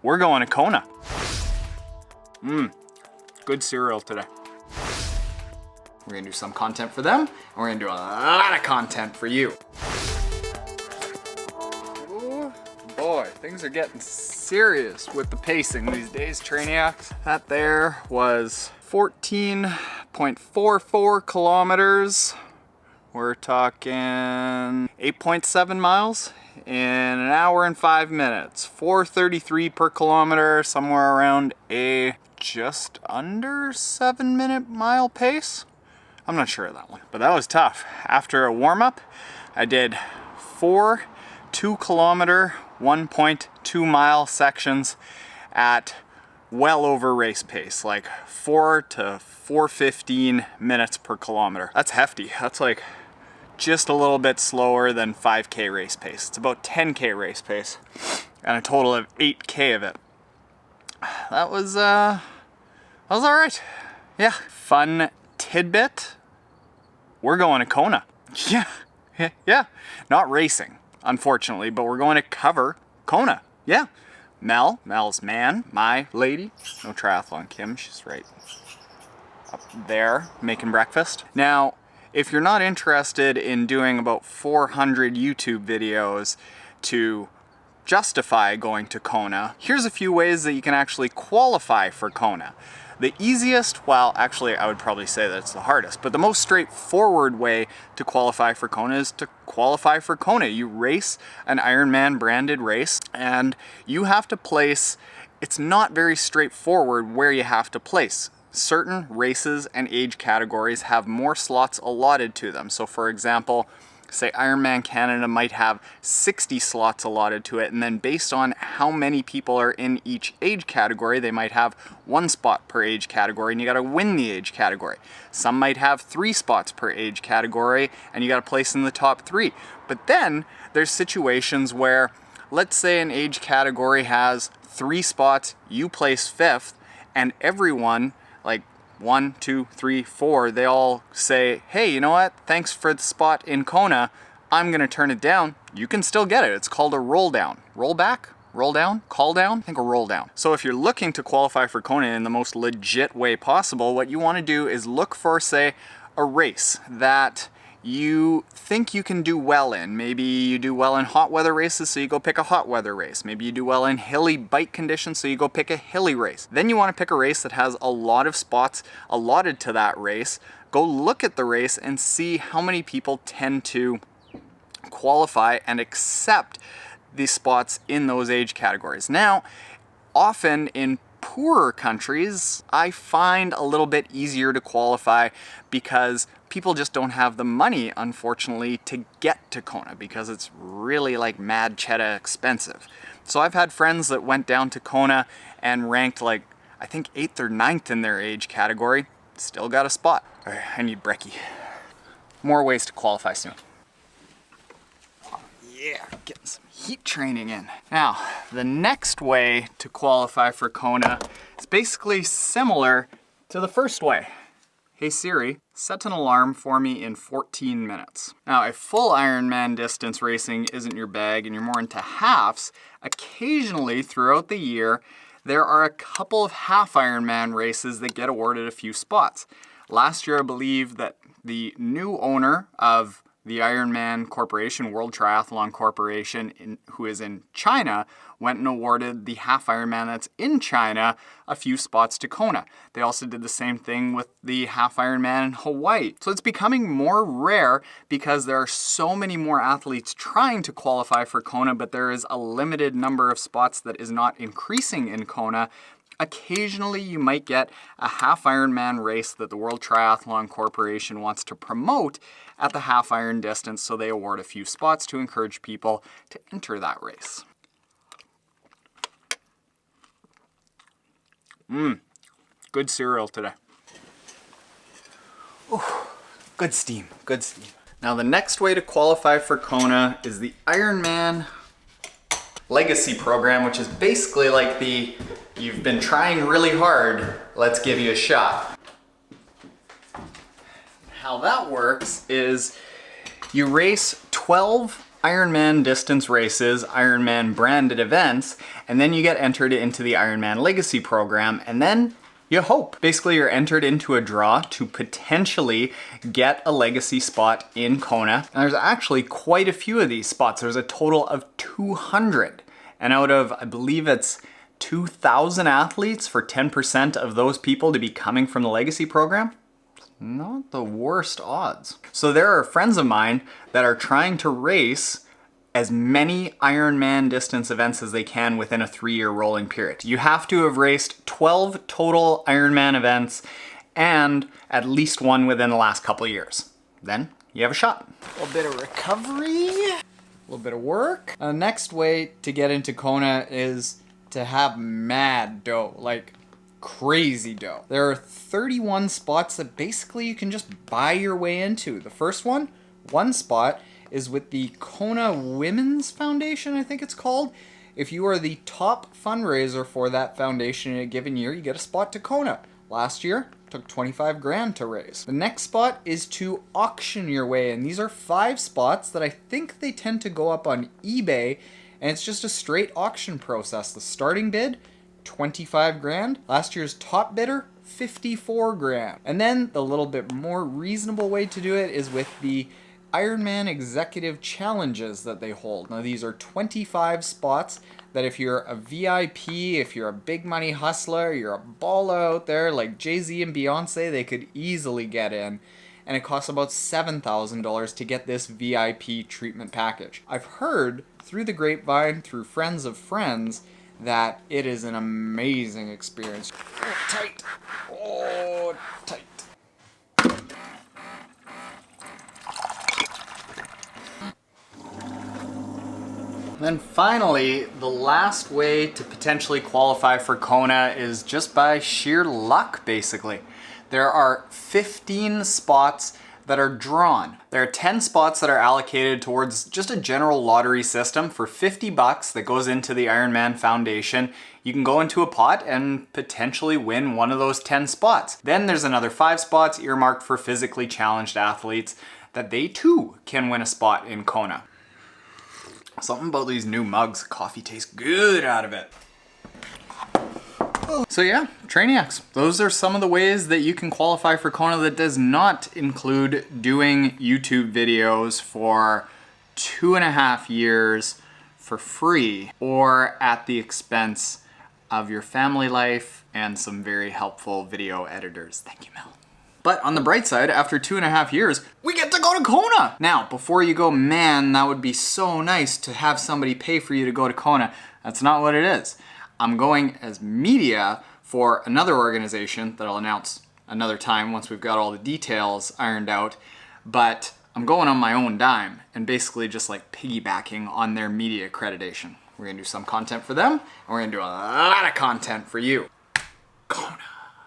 We're going to Kona. Good cereal today. We're gonna do some content for them, and we're gonna do a lot of content for you. Oh boy, things are getting serious with the pacing these days, Trainiacs. That there was 14.44 kilometers. We're talking 8.7 miles in an hour and 5 minutes. 4:33 per kilometer, somewhere around a just under 7-minute mile pace. I'm not sure of that one, but that was tough. After a warm-up, I did 4 2-kilometer, 1.2 mile sections at well over race pace, like 4 to 4:15 minutes per kilometer. That's hefty. That's like just a little bit slower than 5K race pace. It's about 10K race pace and a total of 8K of it. That was all right. Yeah. Fun tidbit. We're going to Kona. Yeah. Not racing, unfortunately, but we're going to cover Kona. Yeah. Mel's man, my lady. No triathlon Kim, she's right up there making breakfast. Now, if you're not interested in doing about 400 YouTube videos to justify going to Kona, here's a few ways that you can actually qualify for Kona. The easiest, well, actually I would probably say that it's the hardest, but the most straightforward way to qualify for Kona is to qualify for Kona. You race an Ironman branded race and you have to place, it's not very straightforward where you have to place. Certain races and age categories have more slots allotted to them. So for example, say Ironman Canada might have 60 slots allotted to it, and then based on how many people are in each age category, they might have 1 spot per age category and you gotta win the age category. Some might have 3 spots per age category and you gotta place in the top 3. But then there's situations where, let's say an age category has 3 spots, you place 5th, and everyone, like 1, 2, 3, 4, they all say, hey, you know what? Thanks for the spot in Kona. I'm gonna turn it down. You can still get it. It's called a roll down. Roll back? Roll down? Call down? I think a roll down. So if you're looking to qualify for Kona in the most legit way possible, what you wanna do is look for, say, a race that you think you can do well in. Maybe you do well in hot weather races, so you go pick a hot weather race. Maybe you do well in hilly bike conditions, so you go pick a hilly race. Then you want to pick a race that has a lot of spots allotted to that race. Go look at the race and see how many people tend to qualify and accept the spots in those age categories. Now, often in poorer countries, I find a little bit easier to qualify because people just don't have the money, unfortunately, to get to Kona because it's really like mad cheddar expensive. So I've had friends that went down to Kona and ranked like, I think 8th or 9th in their age category, still got a spot. All right, I need brekkie. More ways to qualify soon. Yeah, getting some heat training in. Now, the next way to qualify for Kona is basically similar to the first way. Hey Siri, set an alarm for me in 14 minutes. Now, if full Ironman distance racing isn't your bag and you're more into halves, occasionally throughout the year, there are a couple of half Ironman races that get awarded a few spots. Last year, I believe that the new owner of the Ironman Corporation, World Triathlon Corporation, who is in China, went and awarded the half Ironman that's in China a few spots to Kona. They also did the same thing with the half Ironman in Hawaii. So it's becoming more rare because there are so many more athletes trying to qualify for Kona, but there is a limited number of spots that is not increasing in Kona. Occasionally you might get a half Ironman race that the World Triathlon Corporation wants to promote at the half Iron distance, so they award a few spots to encourage people to enter that race. Good cereal today. Ooh, good steam, good steam. Now the next way to qualify for Kona is the Ironman Legacy Program, which is basically like the you've been trying really hard, let's give you a shot. How that works is you race 12 Ironman distance races, Ironman branded events, and then you get entered into the Ironman Legacy Program, and then you hope. Basically, you're entered into a draw to potentially get a legacy spot in Kona. And there's actually quite a few of these spots. There's a total of 200. And out of, I believe it's 2,000 athletes, for 10% of those people to be coming from the Legacy Program, not the worst odds. So there are friends of mine that are trying to race as many Ironman distance events as they can within a 3-year rolling period. You have to have raced 12 total Ironman events and at least one within the last couple of years. Then you have a shot. A little bit of recovery, a little bit of work. The next way to get into Kona is to have mad dough, like crazy dough. There are 31 spots that basically you can just buy your way into. The first one spot, is with the Kona Women's Foundation, I think it's called. If you are the top fundraiser for that foundation in a given year, you get a spot to Kona. Last year, took 25 grand to raise. The next spot is to auction your way in. These are 5 spots that I think they tend to go up on eBay, and it's just a straight auction process. The starting bid, 25 grand. Last year's top bidder, 54 grand. And then the little bit more reasonable way to do it is with the Ironman Executive Challenges that they hold. Now these are 25 spots that if you're a VIP, if you're a big money hustler, you're a baller out there like Jay-Z and Beyonce, they could easily get in. And it costs about $7,000 to get this VIP treatment package. I've heard through the grapevine, through friends of friends, that it is an amazing experience. Oh, tight. Oh, tight. And then finally, the last way to potentially qualify for Kona is just by sheer luck, basically. There are 15 spots that are drawn. There are 10 spots that are allocated towards just a general lottery system for $50 that goes into the Ironman Foundation. You can go into a pot and potentially win one of those 10 spots. Then there's another 5 spots earmarked for physically challenged athletes that they too can win a spot in Kona. Something about these new mugs, coffee tastes good out of it. So yeah, Trainiacs, those are some of the ways that you can qualify for Kona. That does not include doing YouTube videos for 2.5 years for free or at the expense of your family life and some very helpful video editors. Thank you, Mel. But on the bright side, after 2.5 years, we get to go to Kona! Now, before you go, man, that would be so nice to have somebody pay for you to go to Kona. That's not what it is. I'm going as media for another organization that I'll announce another time once we've got all the details ironed out. But I'm going on my own dime and basically just like piggybacking on their media accreditation. We're gonna do some content for them, and we're gonna do a lot of content for you.